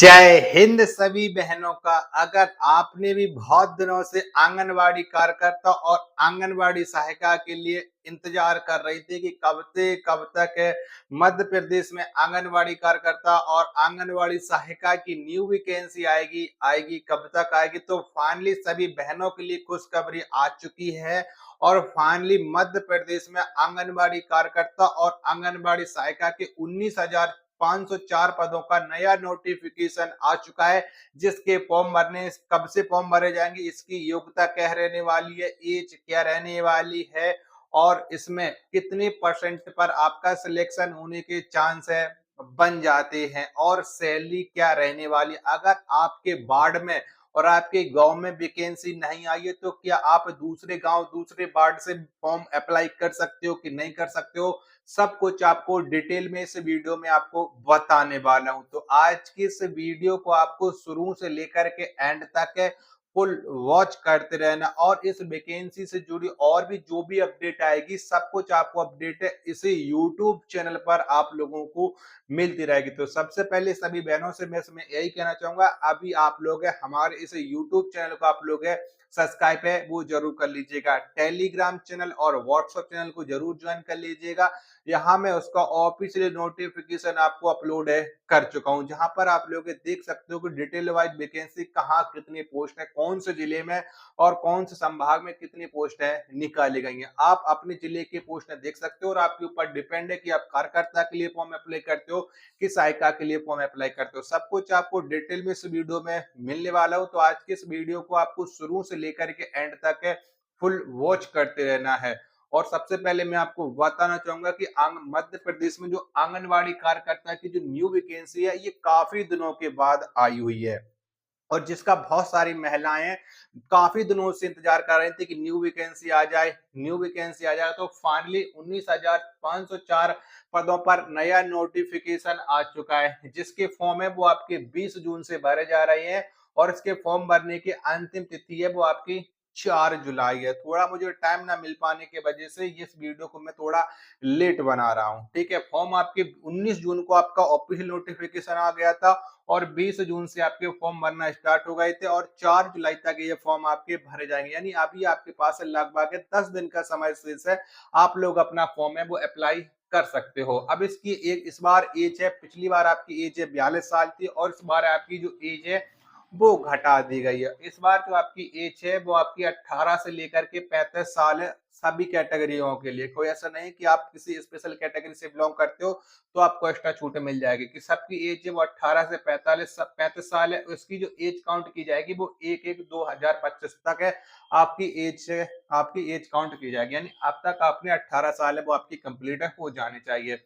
जय हिंद सभी बहनों का। अगर आपने भी बहुत दिनों से आंगनवाड़ी कार्यकर्ता और आंगनवाड़ी सहायिका के लिए इंतजार कर रही थी कि कब से कब तक मध्य प्रदेश में आंगनवाड़ी कार्यकर्ता और आंगनवाड़ी सहायिका की न्यू वैकेंसी आएगी आएगी कब तक आएगी, तो फाइनली सभी बहनों के लिए खुशखबरी आ चुकी है। और फाइनली मध्य प्रदेश में आंगनवाड़ी कार्यकर्ता और आंगनवाड़ी सहायिका के 19,504 पदों का नया नोटिफिकेशन आ चुका है, जिसके फॉर्म भरने कब से फॉर्म भरे जाएंगे, इसकी योग्यता क्या रहने वाली है, एज क्या रहने वाली है और इसमें कितने परसेंट पर आपका सिलेक्शन होने के चांस है बन जाते हैं और सैलरी क्या रहने वाली। अगर आपके वार्ड में और आपके गांव में वैकेंसी नहीं आई है तो क्या आप दूसरे गांव दूसरे वार्ड से फॉर्म अप्लाई कर सकते हो कि नहीं कर सकते हो, सब कुछ आपको डिटेल में इस वीडियो में आपको बताने वाला हूं। तो आज की इस वीडियो को आपको शुरू से लेकर के एंड तक फुल वॉच करते रहना और इस वैकेंसी से जुड़ी और भी जो भी अपडेट आएगी सब कुछ आपको अपडेट है इसी यूट्यूब चैनल पर आप लोगों को मिलती रहेगी। तो सबसे पहले सभी बहनों से मैं यही कहना चाहूंगा, अभी आप लोग हमारे इस यूट्यूब चैनल को आप लोग सब्सक्राइब है वो जरूर कर लीजिएगा, टेलीग्राम चैनल और व्हाट्सएप चैनल को जरूर ज्वाइन कर लीजिएगा। यहाँ मैं उसका ऑफिशियल नोटिफिकेशन आपको अपलोड है कर चुका हूँ, जहां पर आप लोग देख सकते हो कि डिटेल वाइज वैकेंसी कहाँ कितनी पोस्ट है, कौन से जिले में और कौन से संभाग में कितनी पोस्ट है निकाली गई है। आप अपने जिले की पोस्ट देख सकते हो और आपके ऊपर डिपेंड है कि आप कार्यकर्ता के लिए फॉर्म अप्लाई करते हो कि सहायिका के लिए फॉर्म अप्लाई करते हो। सब कुछ आपको डिटेल में इस वीडियो में मिलने वाला हो, तो आज के इस वीडियो को आपको शुरू से लेकर के एंड तक फुल वॉच करते रहना है। और सबसे पहले मैं आपको बताना चाहूंगा कि मध्य प्रदेश में जो आंगनवाड़ी कार्यकर्ता की जो न्यू वैकेंसी है ये काफी दिनों के बाद आई हुई है और जिसका बहुत सारी महिलाएं काफी दिनों से इंतजार कर रही थी कि न्यू वैकेंसी आ जाए, न्यू वैकेंसी आ जाए। तो फाइनली 19,504 पदों पर नया नोटिफिकेशन आ चुका है, जिसके फॉर्म है वो आपके 20 जून से भरे जा रहे हैं और इसके फॉर्म भरने की अंतिम तिथि है वो आपकी 4 जुलाई है। थोड़ा मुझे टाइम ना मिल पाने की वजह से इस वीडियो को मैं थोड़ा लेट बना रहा हूँ। ठीक है, फॉर्म आपके 19 जून को आपका ऑफिशियल नोटिफिकेशन आ गया था और 20 जून से आपके फॉर्म भरना स्टार्ट हो गए थे और 4 जुलाई तक ये फॉर्म आपके भरे जाएंगे, यानी अभी आपके पास लगभग 10 दिन का समय शेष है, आप लोग अपना फॉर्म है वो अप्लाई कर सकते हो। अब इसकी एक इस बार एज है, पिछली बार आपकी एज है 42 साल थी और इस बार आपकी जो एज है वो घटा दी गई है। इस बार जो आपकी एज है वो आपकी 18 से लेकर के 35 साल है, सभी कैटेगरियों के लिए। कोई ऐसा नहीं कि आप किसी स्पेशल कैटेगरी से बिलोंग करते हो तो आपको एक्स्ट्रा छूट मिल जाएगी, कि सबकी एज है वो 18 से 35 साल है। उसकी जो एज काउंट की जाएगी वो 1/1/2025 तक है, आपकी एज से आपकी एज काउंट की जाएगी, यानी अब तक आपने 18 साल है वो आपकी कंप्लीट है हो जानी चाहिए।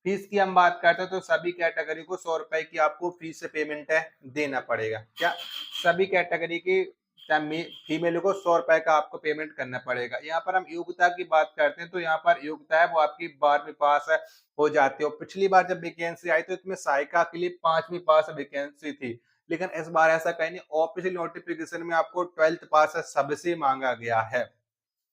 फीस की हम बात करते हैं तो सभी कैटेगरी को 100 रुपए की आपको फीस से पेमेंट है देना पड़ेगा। क्या सभी कैटेगरी की फीमेल को 100 रुपए का आपको पेमेंट करना पड़ेगा। यहाँ पर हम योग्यता की बात करते हैं तो यहाँ पर योग्यता है वो आपकी 12वीं पास है हो जाती है। पिछली बार जब वैकेंसी आई तो इसमें सहायिका के लिए 5वीं पास वैकेंसी थी, लेकिन इस बार ऐसा कहीं नहीं, ऑफिशियल नोटिफिकेशन में आपको 12th पास सबसे मांगा गया है।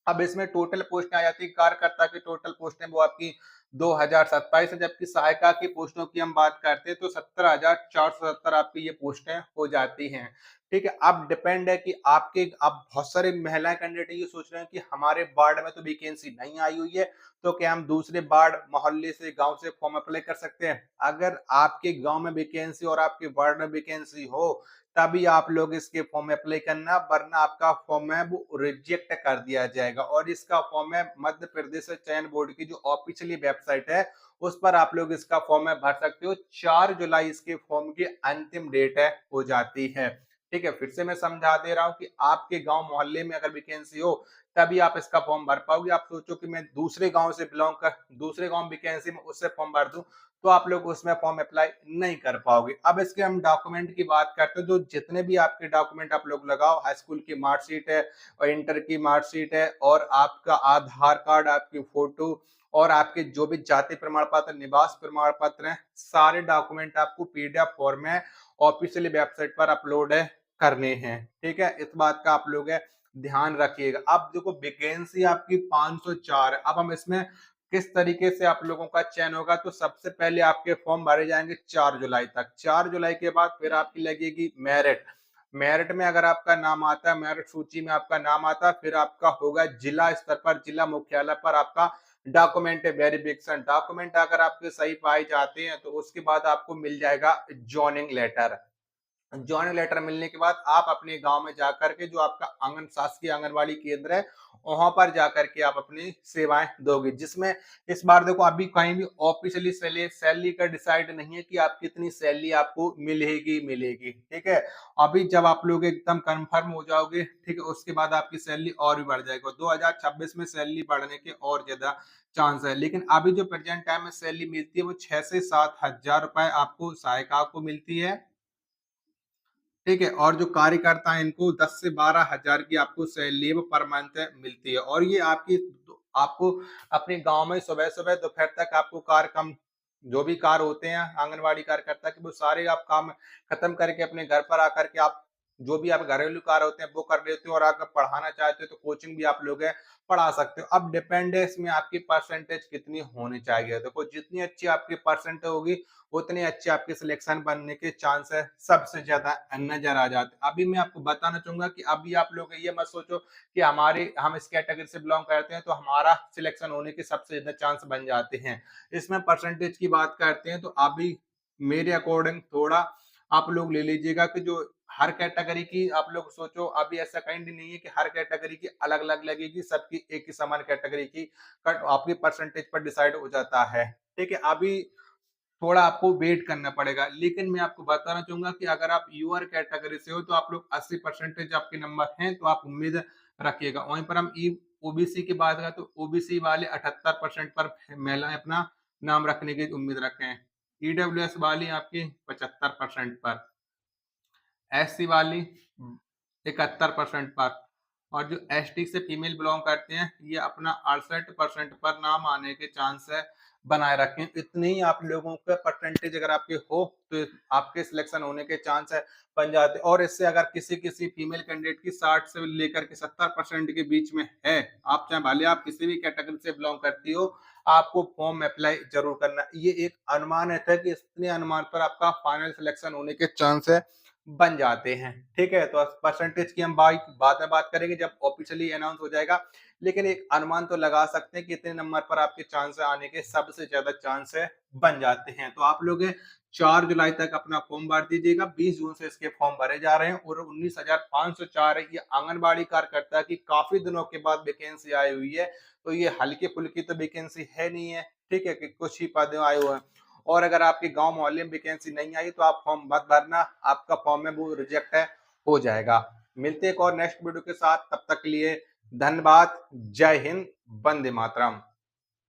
अब इसमें टोटल पोस्ट आ जाती है, कार्यकर्ता की टोटल पोस्ट है वो आपकी 2027 है, जबकि सहायिका की पोस्टों की हम बात करते हैं तो 17,470 आपकी ये पोस्टें हो जाती हैं। ठीक है, अब डिपेंड है कि आपके अब बहुत सारे महिला कैंडिडेट ये सोच रहे हैं कि हमारे वार्ड में तो वैकेंसी नहीं आई हुई है तो क्या हम दूसरे वार्ड मोहल्ले से गांव से फॉर्म अप्लाई कर सकते हैं। अगर आपके गांव में वैकेंसी और आपके वार्ड में वैकेंसी हो तभी आप लोग इसके फॉर्म में अप्लाई करना, वरना आपका फॉर्म है वो रिजेक्ट कर दिया जाएगा। और इसका फॉर्म है मध्य प्रदेश चयन बोर्ड की जो ऑफिशियली वेबसाइट है उस पर आप लोग इसका फॉर्म है भर सकते हो। 4 जुलाई इसके फॉर्म की अंतिम डेट है हो जाती है। ठीक है, फिर से मैं समझा दे रहा हूँ कि आपके गांव मोहल्ले में अगर वैकेंसी हो तभी आप इसका फॉर्म भर पाओगे। आप सोचो कि मैं दूसरे गांव से बिलोंग कर दूसरे गांव वैकेंसी में उससे फॉर्म भर दूं तो आप लोग उसमें फॉर्म अप्लाई नहीं कर पाओगे। अब इसके हम डॉक्यूमेंट की बात करते हैं, जो जितने भी आपके डॉक्यूमेंट आप लोग लगाओ, हाई स्कूल की मार्कशीट है और इंटर की मार्कशीट है और आपका आधार कार्ड, आपकी फोटो और आपके जो भी जाति प्रमाण पत्र निवास प्रमाण पत्र हैं, सारे डॉक्यूमेंट आपको पीडीएफ फॉर्म में ऑफिशियली वेबसाइट पर अपलोड है करने हैं। ठीक है, इस बात का आप लोग ध्यान रखिएगा। अब देखो वैकेंसी आपकी 504 है, अब हम इसमें किस तरीके से आप लोगों का चयन होगा, तो सबसे पहले आपके फॉर्म भरे जाएंगे 4 जुलाई तक। 4 जुलाई के बाद फिर आपकी लगेगी मेरिट। मेरिट में अगर आपका नाम आता है, मेरिट सूची में आपका नाम आता है, फिर आपका होगा जिला स्तर पर, जिला मुख्यालय पर आपका डॉक्यूमेंट वेरिफिकेशन। डॉक्यूमेंट अगर आपके सही पाए जाते हैं तो उसके बाद आपको मिल जाएगा जॉइनिंग लेटर। जॉइनिंग लेटर मिलने के बाद आप अपने गांव में जाकर के, जो आपका शासकीय आंगनबाड़ी केंद्र है, वहां पर जाकर के आप अपनी सेवाएं दोगे। जिसमें इस बार देखो, अभी कहीं भी ऑफिशियली सैलरी का डिसाइड नहीं है कि आप कितनी सैलरी आपको मिलेगी मिलेगी, ठीक है। अभी जब आप लोग एकदम कंफर्म हो जाओगे, ठीक है, उसके बाद आपकी सैलरी और भी बढ़ जाएगी। 2026 में सैलरी बढ़ने के और ज्यादा चांस है। लेकिन अभी जो प्रेजेंट टाइम में सैलरी मिलती है वो 6 से 7 हजार रुपए आपको सहायिका को मिलती है, ठीक है। और जो कार्यकर्ता है इनको 10 से 12 हजार की आपको सैलरी पर मंथ मिलती है। और ये आपको अपने गांव में सुबह सुबह दोपहर तक आपको कार्य कम, जो भी कार्य होते हैं आंगनबाड़ी कार्यकर्ता के, वो सारे आप काम खत्म करके अपने घर पर आकर के आप जो भी आप घरेलू कार्य होते हैं वो कर लेते हो। और अगर पढ़ाना चाहते हो तो कोचिंग भी आप लोग पढ़ा सकते हो। अब डिपेंडेंस में आपकी परसेंटेज कितनी होनी चाहिए, देखो जितनी अच्छी आपकी परसेंटेज होगी उतने अच्छे आपके सिलेक्शन बनने के चांस है सबसे ज्यादा नजर आ जाते हैं। अभी मैं आपको बताना चाहूंगा कि अभी आप लोग ये मत सोचो कि हम इस कैटेगरी से बिलोंग करते हैं तो हमारा सिलेक्शन होने के सबसे ज्यादा चांस बन जाते हैं। इसमें परसेंटेज की बात करते हैं तो अभी मेरे अकॉर्डिंग थोड़ा आप लोग ले लीजिएगा कि जो हर कैटेगरी की आप लोग सोचो, अभी ऐसा कहीं नहीं है कि हर कैटेगरी की अलग अलग लगेगी, सबकी एक ही समान कैटेगरी की कट आपकी परसेंटेज पर डिसाइड हो जाता है, ठीक है। अभी थोड़ा आपको वेट करना पड़ेगा। लेकिन मैं आपको बताना चाहूंगा कि अगर आप यूआर कैटेगरी से हो तो आप लोग 80% आपके नंबर हैं तो आप उम्मीद रखिएगा। वहीं पर हम ई ओबीसी की बात करें तो ओबीसी वाले 78% पर महिलाएं अपना नाम रखने की उम्मीद रखें हैं। ईडब्ल्यूएस वाली आपकी 75% पर, एससी वाली 71% पर, और जो एसटी से फीमेल बिलोंग करते हैं ये अपना 68% पर नाम आने के चांस है बनाए रखें। इतने ही आप लोगों का परसेंटेज अगर आपके हो तो आपके सिलेक्शन होने के चांस है बन जाते। और इससे अगर किसी किसी फीमेल कैंडिडेट की 60 से लेकर के 70% के बीच में है, आप चाहे भले आप किसी भी कैटेगरी से बिलोंग करती हो, आपको फॉर्म अप्लाई जरूर करना। ये एक अनुमान है कि इतने अनुमान पर आपका फाइनल सिलेक्शन होने के चांस है बन जाते हैं, ठीक है। तो परसेंटेज की हम बाद में बात करेंगे जब ऑफिशियली अनाउंस हो जाएगा। लेकिन एक अनुमान तो लगा सकते हैं कि इतने नंबर पर आपके चांस आने के सबसे ज्यादा चांस है बन जाते हैं। तो आप लोग 4 जुलाई तक अपना फॉर्म भर दीजिएगा। 20 जून से इसके फॉर्म भरे जा रहे हैं और 19,504 ये आंगनबाड़ी कार्यकर्ता की काफी दिनों के बाद वैकेंसी आई हुई है। तो ये हल्की फुल्की तो वैकेंसी है नहीं है, ठीक है, कि कुछ ही पद आए हुए हैं। और अगर आपके गांव मोहल्ले में वैकेंसी नहीं आई तो आप फॉर्म मत भरना, आपका फॉर्म है वो रिजेक्ट है, हो जाएगा। मिलते हैं एक और नेक्स्ट वीडियो के साथ, तब तक के लिए धन्यवाद। जय हिंद, वंदे मातरम।